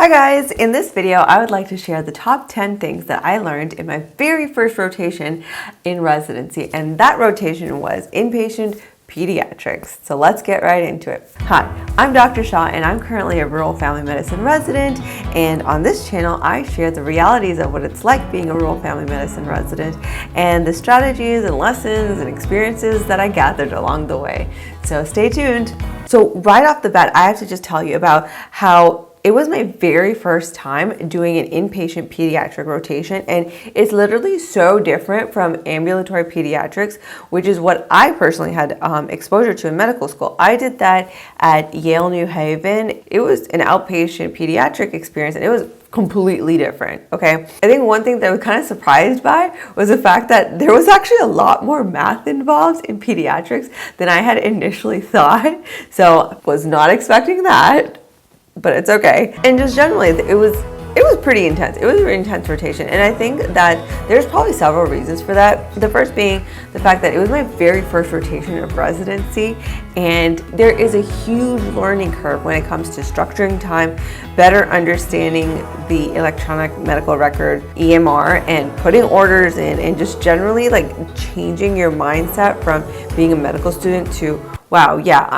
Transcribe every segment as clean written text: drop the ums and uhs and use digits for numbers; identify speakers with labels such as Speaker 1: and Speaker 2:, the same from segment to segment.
Speaker 1: Hi guys, in this video I would like to share the top 10 things that I learned in my very first rotation in residency, and that rotation was inpatient pediatrics. So let's get right into it. Hi, I'm Dr. Shah and I'm currently a rural family medicine resident, and on this channel I share the realities of what it's like being a rural family medicine resident and the strategies and lessons and experiences that I gathered along the way. So stay tuned. So right off the bat, I have to just tell you about how it was my very first time doing an inpatient pediatric rotation, and it's literally so different from ambulatory pediatrics, which is what I personally had exposure to in medical school. I did that at Yale New Haven. It was an outpatient pediatric experience, and it was completely different, okay? I think one thing that I was kind of surprised by was the fact that there was actually a lot more math involved in pediatrics than I had initially thought. So was not expecting that, but it's okay. And just generally, it was pretty intense. It was a very intense rotation, and I think that there's probably several reasons for that. The first being the fact that it was my very first rotation of residency, and there is a huge learning curve when it comes to structuring time, better understanding the electronic medical record, EMR, and putting orders in, and just generally like changing your mindset from being a medical student to, wow, yeah,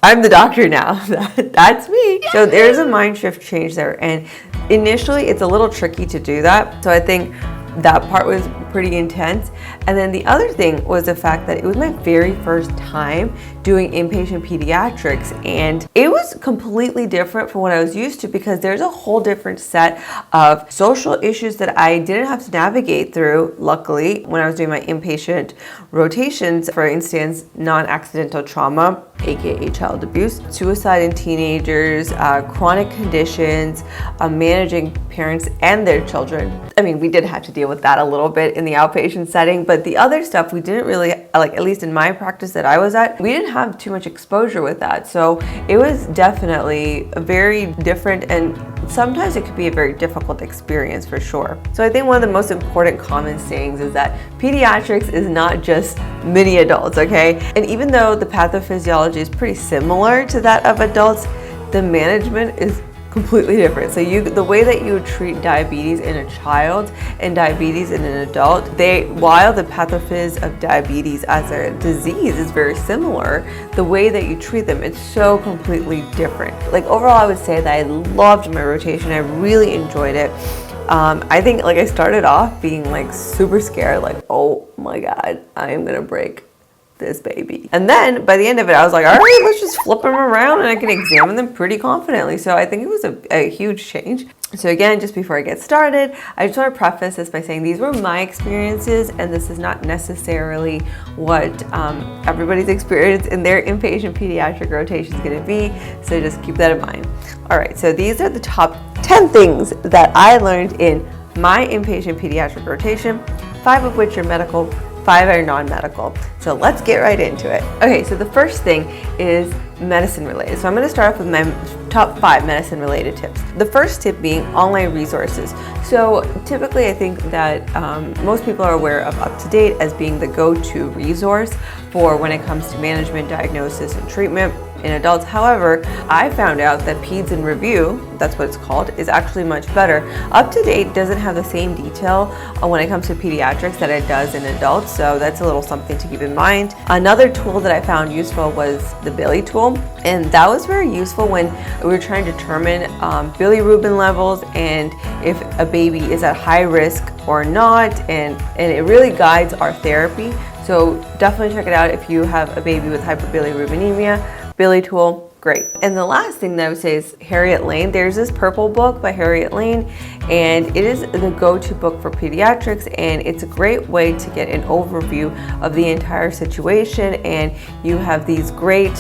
Speaker 1: I'm the doctor now. That's me. So there's a mind shift change there. And initially it's a little tricky to do that. So I think that part was pretty intense. And then the other thing was the fact that it was my very first time doing inpatient pediatrics, and it was completely different from what I was used to, because there's a whole different set of social issues that I didn't have to navigate through, luckily, when I was doing my inpatient rotations. For instance, non-accidental trauma, aka child abuse, suicide in teenagers, chronic conditions, managing parents and their children. I mean, we did have to deal with that a little bit in the outpatient setting, but the other stuff we didn't really, like, at least in my practice that I was at, we didn't have too much exposure with that. So it was definitely a very different, and sometimes it could be a very difficult experience for sure. So I think one of the most important common sayings is that pediatrics is not just mini adults, okay? And even though the pathophysiology is pretty similar to that of adults, the management is completely different. So the way that you would treat diabetes in a child and diabetes in an adult, while the pathophys of diabetes as a disease is very similar, the way that you treat them, it's so completely different. Like overall, I would say that I loved my rotation. I really enjoyed it. I think like I started off being like super scared, like, oh my God, I am gonna break this baby. And then by the end of it, I was like, all right, let's just flip them around and I can examine them pretty confidently. So I think it was a huge change. So again, just before I get started, I just want to preface this by saying these were my experiences, and this is not necessarily what everybody's experience in their inpatient pediatric rotation is going to be. So just keep that in mind. All right, so these are the top 10 things that I learned in my inpatient pediatric rotation, 5 of which are medical, 5 are non-medical. So let's get right into it. Okay, so the first thing is medicine related. So I'm going to start off with my top 5 medicine related tips. The first tip being online resources. So typically I think that most people are aware of UpToDate as being the go-to resource for when it comes to management, diagnosis, and treatment in adults. However, I found out that Peds in Review, that's what it's called, is actually much better. UpToDate doesn't have the same detail when it comes to pediatrics that it does in adults, so that's a little something to keep in mind. Another tool that I found useful was the Billy tool, and that was very useful when we were trying to determine bilirubin levels and if a baby is at high risk or not, and it really guides our therapy. So definitely check it out if you have a baby with hyperbilirubinemia. Billy tool, great. And the last thing that I would say is Harriet Lane. There's this purple book by Harriet Lane, and it is the go-to book for pediatrics, and it's a great way to get an overview of the entire situation, and you have these great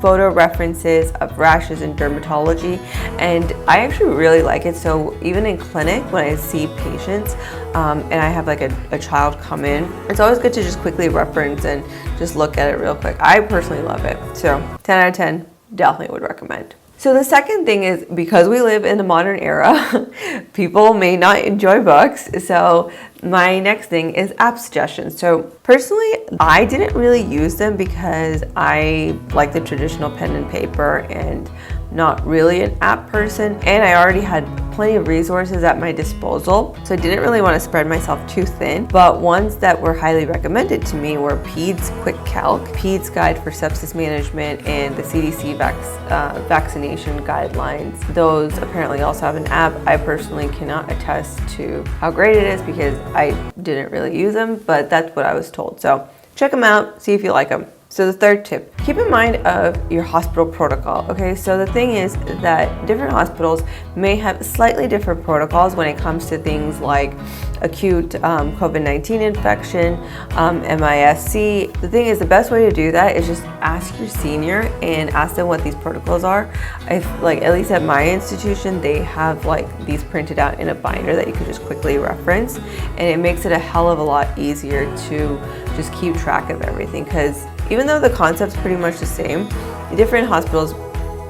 Speaker 1: photo references of rashes in dermatology, and I actually really like it. So even in clinic, when I see patients and I have like a child come in, it's always good to just quickly reference and just look at it real quick. I personally love it. So 10 out of 10, definitely would recommend. So the second thing is, because we live in the modern era, people may not enjoy books. So my next thing is app suggestions. So personally, I didn't really use them because I like the traditional pen and paper, and not really an app person, and I already had plenty of resources at my disposal, so I didn't really want to spread myself too thin. But ones that were highly recommended to me were PEDS Quick Calc, PEDS Guide for Sepsis Management, and the CDC vaccination guidelines. Those apparently also have an app. I personally cannot attest to how great it is because I didn't really use them, but that's what I was told. So check them out, see if you like them. So the third tip, keep in mind of your hospital protocol. Okay, so the thing is that different hospitals may have slightly different protocols when it comes to things like acute COVID-19 infection, MIS-C. The thing is, the best way to do that is just ask your senior and ask them what these protocols are. Like, at least at my institution, they have like these printed out in a binder that you could just quickly reference, and it makes it a hell of a lot easier to just keep track of everything, because even though the concept's pretty much the same, different hospitals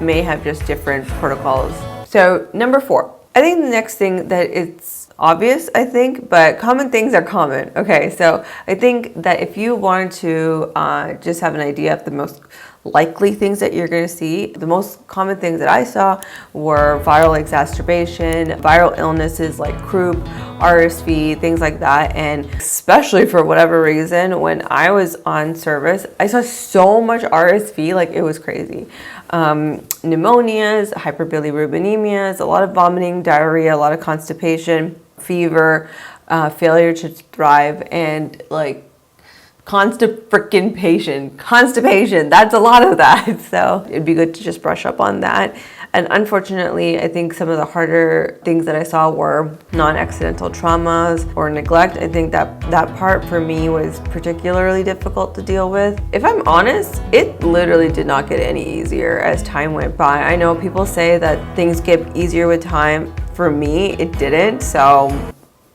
Speaker 1: may have just different protocols. So number 4, I think the next thing that it's obvious, I think, but common things are common. Okay, so I think that if you wanted to just have an idea of the most likely things that you're going to see, the most common things that I saw were viral exacerbation, viral illnesses like croup, RSV, things like that. And especially for whatever reason, when I was on service, I saw so much RSV, like it was crazy. Pneumonias, hyperbilirubinemia, a lot of vomiting, diarrhea, a lot of constipation, fever, failure to thrive, and like constipation. That's a lot of that. So it'd be good to just brush up on that. And unfortunately, I think some of the harder things that I saw were non-accidental traumas or neglect. I think that part for me was particularly difficult to deal with. If I'm honest, it literally did not get any easier as time went by. I know people say that things get easier with time. For me, it didn't. So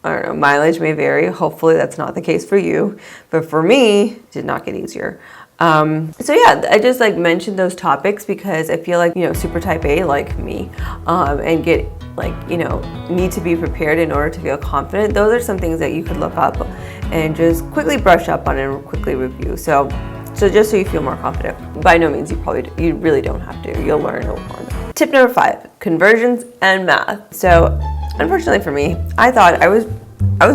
Speaker 1: I don't know, mileage may vary. Hopefully that's not the case for you. But for me, it did not get easier. So yeah, I just like mentioned those topics because I feel like, super type A like me, and get like, need to be prepared in order to feel confident. Those are some things that you could look up and just quickly brush up on and quickly review. So just so you feel more confident. By no means, you really don't have to. You'll learn along. Tip number 5, conversions and math. So unfortunately for me, I thought I was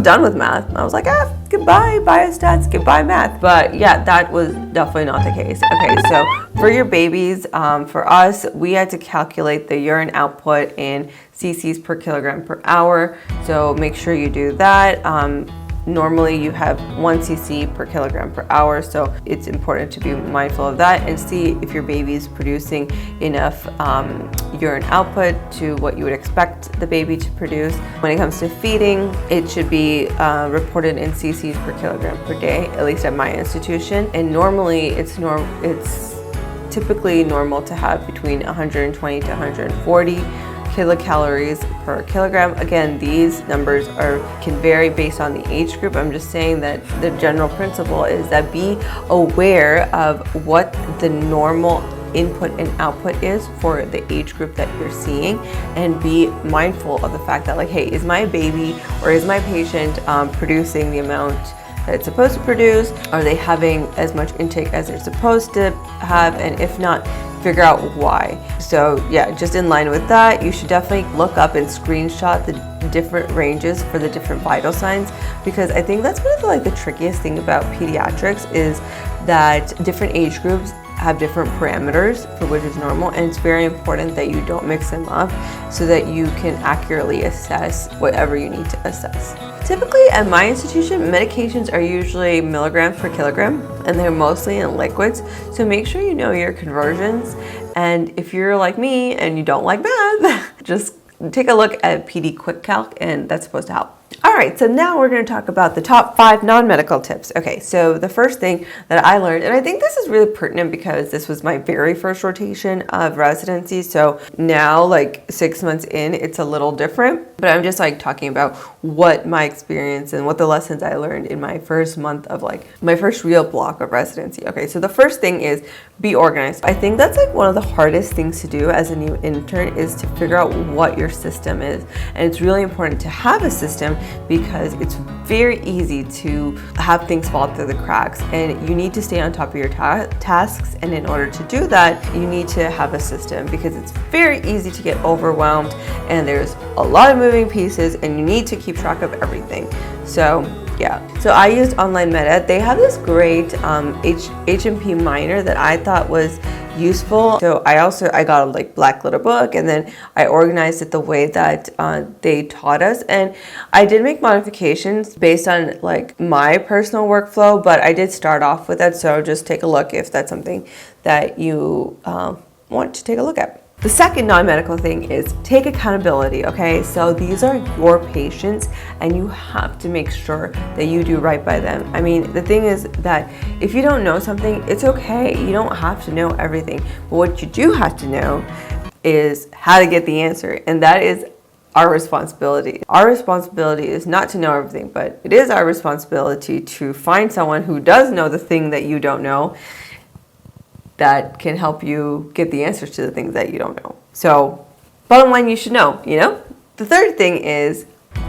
Speaker 1: done with math. I was like, goodbye biostats, goodbye math. But yeah, that was definitely not the case. Okay, so for your babies, for us, we had to calculate the urine output in cc's per kilogram per hour. So make sure you do that. Normally you have 1 cc per kilogram per hour, so it's important to be mindful of that and see if your baby is producing enough urine output to what you would expect the baby to produce. When it comes to feeding, it should be reported in cc's per kilogram per day, at least at my institution. And normally it's typically normal to have between 120 to 140 kilocalories per kilogram. Again, these numbers can vary based on the age group. I'm just saying that the general principle is that be aware of what the normal input and output is for the age group that you're seeing, and be mindful of the fact that, like, hey, is my baby or is my patient producing the amount that it's supposed to produce? Are they having as much intake as they're supposed to have? And if not, figure out why. So yeah, just in line with that, you should definitely look up and screenshot the different ranges for the different vital signs, because I think that's one of the trickiest thing about pediatrics is that different age groups have different parameters for which is normal, and it's very important that you don't mix them up so that you can accurately assess whatever you need to assess. Typically at my institution, medications are usually milligrams per kilogram, and they're mostly in liquids, so make sure you know your conversions. And if you're like me and you don't like math, just take a look at PD Quick Calc, and that's supposed to help. All right, so now we're going to talk about the top 5 non-medical tips. Okay, so the first thing that I learned, and I think this is really pertinent because this was my very first rotation of residency, so now, like 6 months in, it's a little different, but I'm just like talking about what my experience and what the lessons I learned in my first month of like my first real block of residency. Okay, so the first thing is be organized. I think that's like one of the hardest things to do as a new intern is to figure out what your system is, and it's really important to have a system because it's very easy to have things fall through the cracks, and you need to stay on top of your tasks. And in order to do that, you need to have a system, because it's very easy to get overwhelmed and there's a lot of moving pieces and you need to keep track of everything. So yeah, so I used Online Meta. They have this great H&P minor that I thought was useful. So I got a like black letter book, and then I organized it the way that they taught us, and I did make modifications based on like my personal workflow, but I did start off with that. So just take a look if that's something that you want to take a look at. The second non-medical thing is take accountability, okay? So these are your patients and you have to make sure that you do right by them. I mean, the thing is that if you don't know something, it's okay. You don't have to know everything. But what you do have to know is how to get the answer, and that is our responsibility. Our responsibility is not to know everything, but it is our responsibility to find someone who does know the thing that you don't know, that can help you get the answers to the things that you don't know. So bottom line, you should know, you know? The third thing is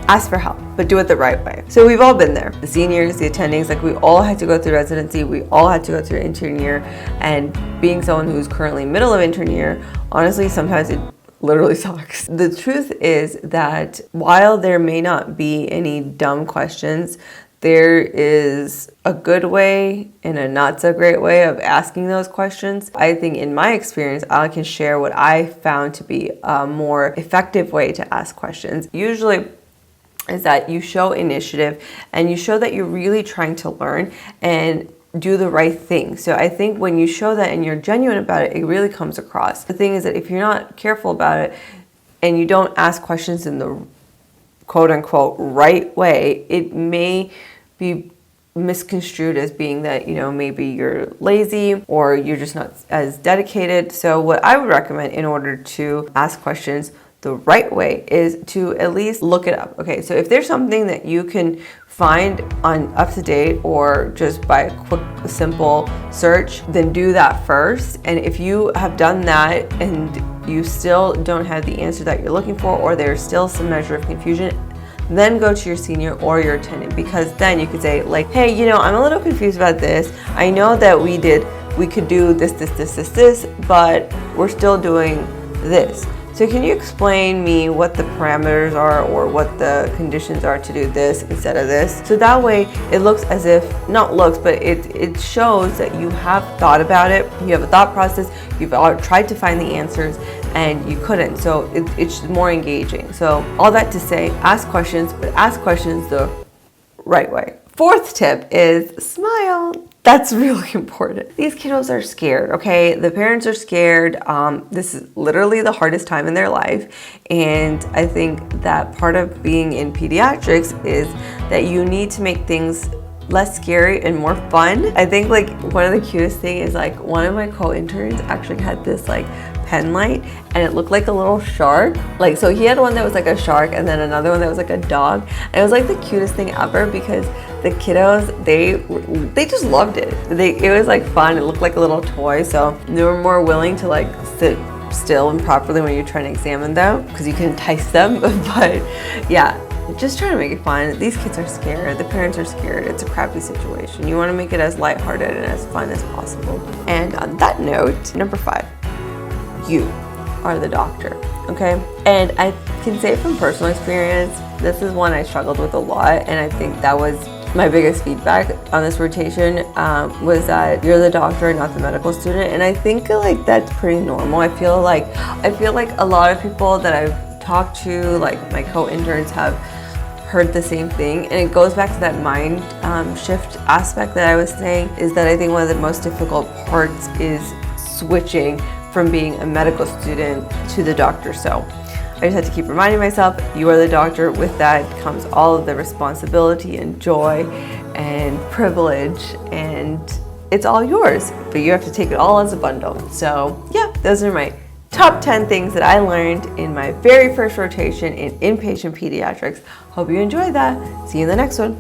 Speaker 1: ask for help, but do it the right way. So we've all been there. The seniors, the attendings, like we all had to go through residency, we all had to go through intern year, and being someone who's currently middle of intern year, honestly, sometimes it literally sucks. The truth is that while there may not be any dumb questions, there is a good way and a not so great way of asking those questions. I think in my experience, I can share what I found to be a more effective way to ask questions. Usually is that you show initiative and you show that you're really trying to learn and do the right thing. So I think when you show that and you're genuine about it, it really comes across. The thing is that if you're not careful about it and you don't ask questions in the quote unquote right way, it may be misconstrued as being that, you know, maybe you're lazy or you're just not as dedicated. So what I would recommend in order to ask questions the right way is to at least look it up. Okay, so if there's something that you can find on UpToDate or just by a quick, simple search, then do that first. And if you have done that and you still don't have the answer that you're looking for, or there's still some measure of confusion, then go to your senior or your attendant, because then you could say like, hey, you know, I'm a little confused about this. I know that we could do this, but we're still doing this. So can you explain me what the parameters are or what the conditions are to do this instead of this? So that way it looks as if, not looks, but it shows that you have thought about it. You have a thought process. You've tried to find the answers and you couldn't. So it's more engaging. So all that to say, ask questions, but ask questions the right way. Fourth tip is smile. That's really important. These kiddos are scared, okay? The parents are scared. This is literally the hardest time in their life. And I think that part of being in pediatrics is that you need to make things less scary and more fun. I think like one of the cutest things is like one of my co-interns actually had this like pen light and it looked like a little shark. Like, so he had one that was like a shark and then another one that was like a dog. And it was like the cutest thing ever because the kiddos, they just loved it. It was like fun. It looked like a little toy. So they were more willing to like sit still and properly when you're trying to examine them because you can entice them. But yeah, just trying to make it fun. These kids are scared. The parents are scared. It's a crappy situation. You want to make it as lighthearted and as fun as possible. And on that note, number 5, you are the doctor, okay? And I can say from personal experience, this is one I struggled with a lot, and I think that was my biggest feedback on this rotation was that you're the doctor, not the medical student. And I think like that's pretty normal. I feel like a lot of people that I've talked to, like my co-interns, have heard the same thing. And it goes back to that mind shift aspect that I was saying, is that I think one of the most difficult parts is switching from being a medical student to the doctor. So I just had to keep reminding myself, you are the doctor. With that comes all of the responsibility and joy and privilege, and it's all yours, but you have to take it all as a bundle. So yeah, those are my top 10 things that I learned in my very first rotation in inpatient pediatrics. Hope you enjoyed that. See you in the next one.